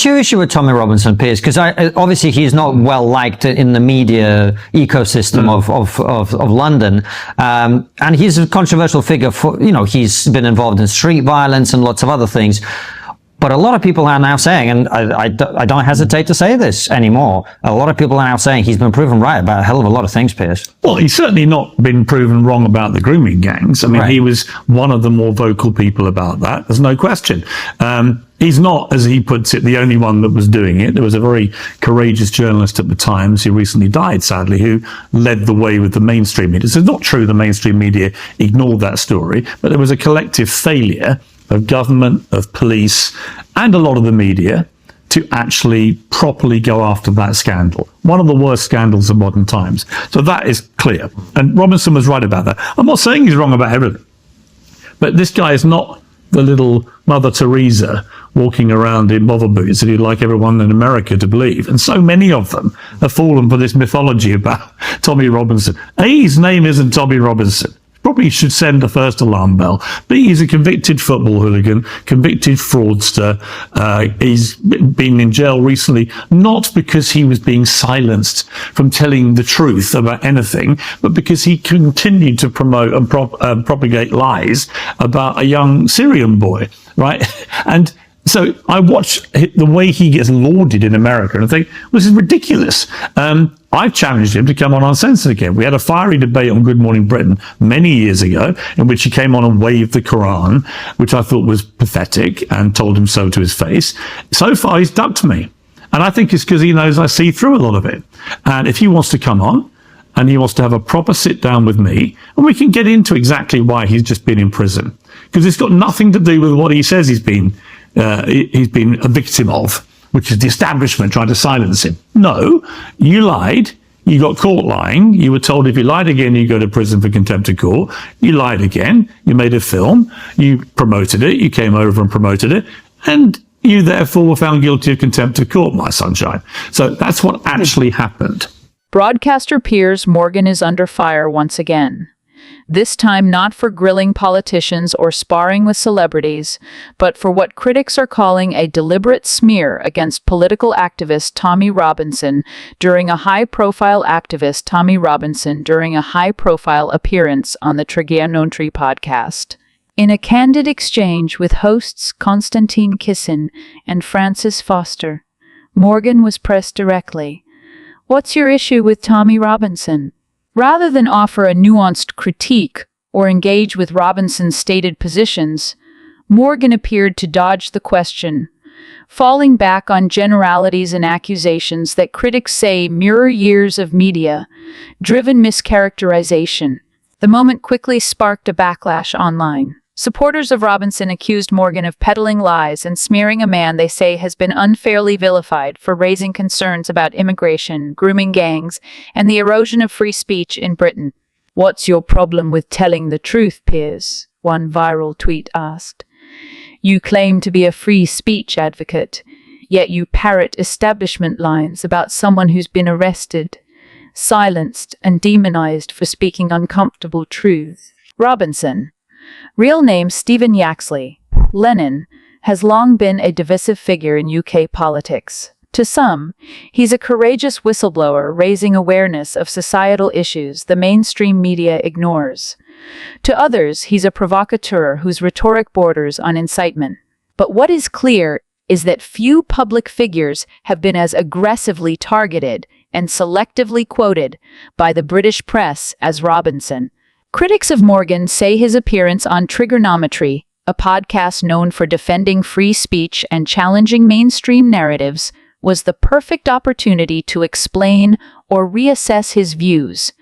what's your issue with Tommy Robinson, Piers? Because obviously he's not well liked in the media ecosystem of London, and he's a controversial figure for, he's been involved in street violence and lots of other things. But a lot of people are now saying, and I don't hesitate to say this anymore, a lot of people are now saying he's been proven right about a hell of a lot of things, Piers. Well, he's certainly not been proven wrong about the grooming gangs. I mean, Right. He was one of the more vocal people about that. There's no question. He's not, as he puts it, the only one that was doing it. There was a very courageous journalist at the Times who recently died, sadly, who led the way with the mainstream media. So it's not true the mainstream media ignored that story, but there was a collective failure of government, of police, and a lot of the media to actually properly go after that scandal. One of the worst scandals of modern times. So that is clear. And Robinson was right about that. I'm not saying he's wrong about everything, but this guy is not the little Mother Teresa walking around in bother boots that he'd like everyone in America to believe. And so many of them have fallen for this mythology about Tommy Robinson. A, his name isn't Tommy Robinson. Probably should send the first alarm bell. B, he's a convicted football hooligan, convicted fraudster. He's been in jail recently, not because he was being silenced from telling the truth about anything, but because he continued to promote and propagate lies about a young Syrian boy, right? And so I watch the way he gets lauded in America and I think, well, this is ridiculous. I've challenged him to come on Uncensored again. We had a fiery debate on Good Morning Britain many years ago in which he came on and waved the Quran, which I thought was pathetic, and told him so to his face. So far, he's ducked me. And I think it's because he knows I see through a lot of it. And if he wants to come on and he wants to have a proper sit down with me, and we can get into exactly why he's just been in prison, because it's got nothing to do with what he says he's been a victim of, which is the establishment trying to silence him. No, you lied. You got caught lying. You were told if you lied again, you go to prison for contempt of court. You lied again. You made a film. You promoted it. You came over and promoted it. And you therefore were found guilty of contempt of court, my sunshine. So that's what actually happened. Broadcaster Piers Morgan is under fire once again. This time not for grilling politicians or sparring with celebrities, but for what critics are calling a deliberate smear against political activist Tommy Robinson during a high-profile appearance on the Tregear Nontri podcast. In a candid exchange with hosts Konstantin Kissin and Francis Foster, Morgan was pressed directly, "What's your issue with Tommy Robinson?" Rather than offer a nuanced critique or engage with Robinson's stated positions, Morgan appeared to dodge the question, falling back on generalities and accusations that critics say mirror years of media-driven mischaracterization. The moment quickly sparked a backlash online. Supporters of Robinson accused Morgan of peddling lies and smearing a man they say has been unfairly vilified for raising concerns about immigration, grooming gangs, and the erosion of free speech in Britain. "What's your problem with telling the truth, Piers?" one viral tweet asked. "You claim to be a free speech advocate, yet you parrot establishment lines about someone who's been arrested, silenced, and demonized for speaking uncomfortable truth." Robinson, real name Stephen Yaxley, Lennon, has long been a divisive figure in UK politics. To some, he's a courageous whistleblower raising awareness of societal issues the mainstream media ignores. To others, he's a provocateur whose rhetoric borders on incitement. But what is clear is that few public figures have been as aggressively targeted and selectively quoted by the British press as Robinson. Critics of Morgan say his appearance on Trigonometry, a podcast known for defending free speech and challenging mainstream narratives, was the perfect opportunity to explain or reassess his views.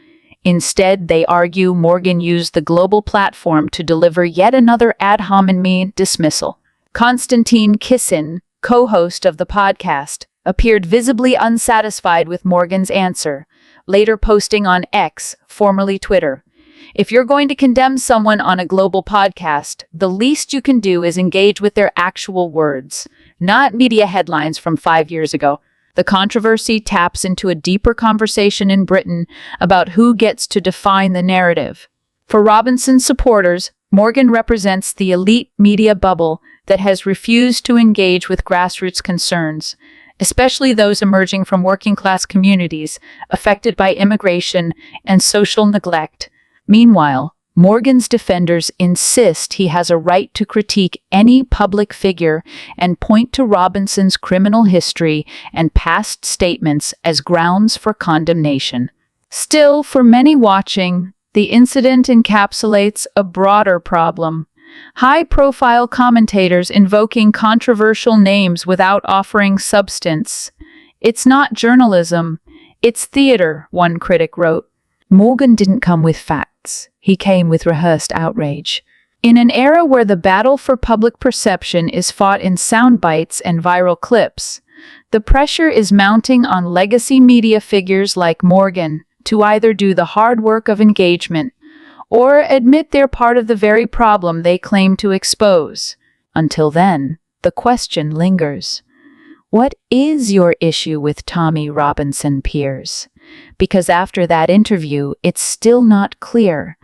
Instead, they argue Morgan used the global platform to deliver yet another ad hominem dismissal. Konstantin Kissin, co-host of the podcast, appeared visibly unsatisfied with Morgan's answer, later posting on X, formerly Twitter, "If you're going to condemn someone on a global podcast, the least you can do is engage with their actual words, not media headlines from 5 years ago." The controversy taps into a deeper conversation in Britain about who gets to define the narrative. For Robinson's supporters, Morgan represents the elite media bubble that has refused to engage with grassroots concerns, especially those emerging from working-class communities affected by immigration and social neglect. Meanwhile, Morgan's defenders insist he has a right to critique any public figure and point to Robinson's criminal history and past statements as grounds for condemnation. Still, for many watching, the incident encapsulates a broader problem. High-profile commentators invoking controversial names without offering substance. It's not journalism, it's theater, one critic wrote. Morgan didn't come with facts. He came with rehearsed outrage. In an era where the battle for public perception is fought in sound bites and viral clips, the pressure is mounting on legacy media figures like Morgan to either do the hard work of engagement or admit they're part of the very problem they claim to expose. Until then, the question lingers. What is your issue with Tommy Robinson Piers? Because after that interview, it's still not clear,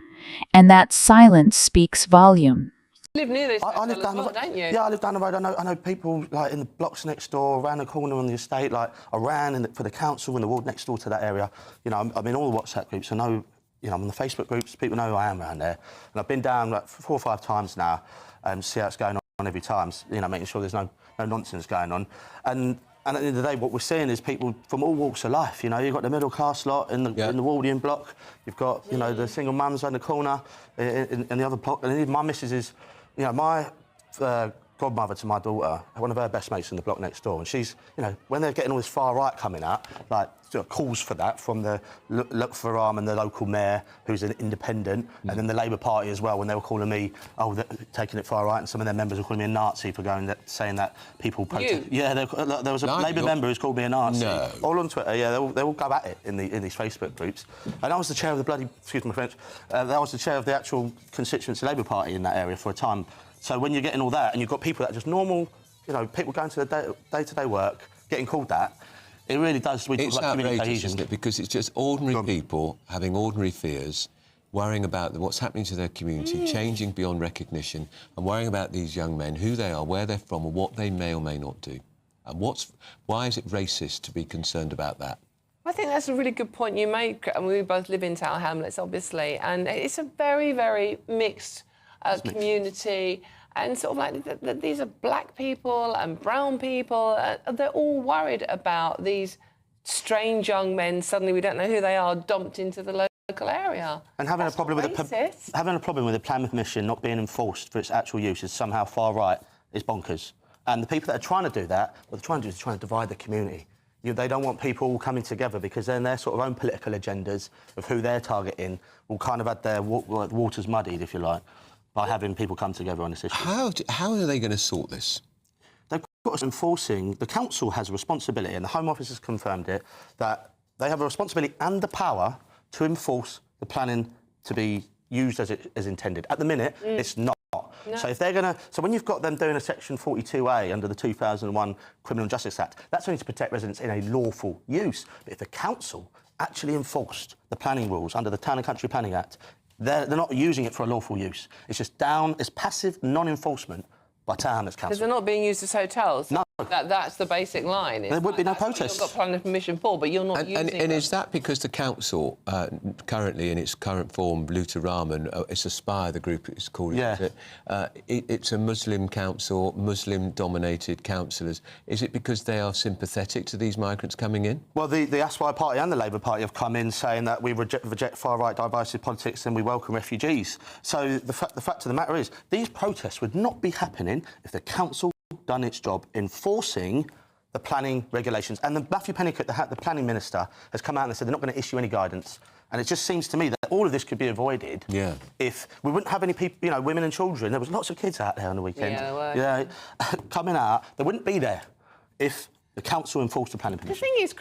and that silence speaks volume. You live near this I live down the road, don't you? Yeah, I live down the road. I know people like in the blocks next door, around the corner on the estate. Like I ran for the council in the ward next door to that area. You know, I'm in all the WhatsApp groups. I know, you know, I'm in the Facebook groups. People know who I am around there. And I've been down like 4 or 5 times now, and see how it's going on every time. You know, making sure there's no nonsense going on. And at the end of the day, what we're seeing is people from all walks of life. You know, you've got the middle class lot in the Waldian block. You've got, you know, the single mums around the corner in the other block. And even my missus is, you know, my godmother to my daughter, one of her best mates in the block next door. And she's, you know, when they're getting all this far right coming out, like sort of calls for that from the Look for and the local mayor, who's an independent, and then the Labour Party as well, when they were calling me, oh, they're taking it far right, and some of their members were calling me a Nazi for saying that people protest. Yeah, there was a Labour member who's called me a Nazi. No. All on Twitter, yeah, they all go at it in these Facebook groups. And I was the chair of the bloody, excuse my French, I was the chair of the actual constituency Labour Party in that area for a time. So when you're getting all that, and you've got people that are just normal, you know, people going to their day-to-day work, getting called that, it really does. It's outrageous, isn't it? Because it's just ordinary people having ordinary fears, worrying about what's happening to their community, changing beyond recognition, and worrying about these young men, who they are, where they're from, and what they may or may not do. And why is it racist to be concerned about that? I think that's a really good point you make. And we both live in Tower Hamlets, obviously, and it's a very, very mixed community. And sort of like these are black people and brown people. They're all worried about these strange young men. Suddenly, we don't know who they are, dumped into the local area. And having a problem with the plan of mission not being enforced for its actual use is somehow far right is bonkers. And the people that are trying to do that, what they're trying to do is trying to divide the community. They don't want people all coming together because then their sort of own political agendas of who they're targeting will kind of have their waters muddied, if you like, by having people come together on this issue. How are they going to sort this? They've got us enforcing. The council has a responsibility, and the Home Office has confirmed it, that they have a responsibility and the power to enforce the planning to be used as intended. At the minute, it's not. No. So if they're going to... So when you've got them doing a Section 42A under the 2001 Criminal Justice Act, that's only to protect residents in a lawful use. But if the council actually enforced the planning rules under the Town and Country Planning Act, they're not using it for a lawful use. It's just it's passive non-enforcement by Tower Hamlets Council. Because they're not being used as hotels. No. That's the basic line. There would be no protests. You've got planning permission for, but you're not using it. And is that because the council, currently in its current form, Luteramen, it's Aspire, the group it's called, it's a Muslim council, Muslim-dominated councillors. Is it because they are sympathetic to these migrants coming in? Well, the Aspire Party and the Labour Party have come in saying that we reject far-right divisive politics and we welcome refugees. So the fact of the matter is, these protests would not be happening if the council done its job enforcing the planning regulations. And Matthew Pennicott, the planning minister, has come out and said they're not going to issue any guidance. And it just seems to me that all of this could be avoided if we wouldn't have any people, you know, women and children. There was lots of kids out there on the weekend. Yeah, there were. Yeah, coming out. They wouldn't be there if the council enforced the planning permission. The thing is,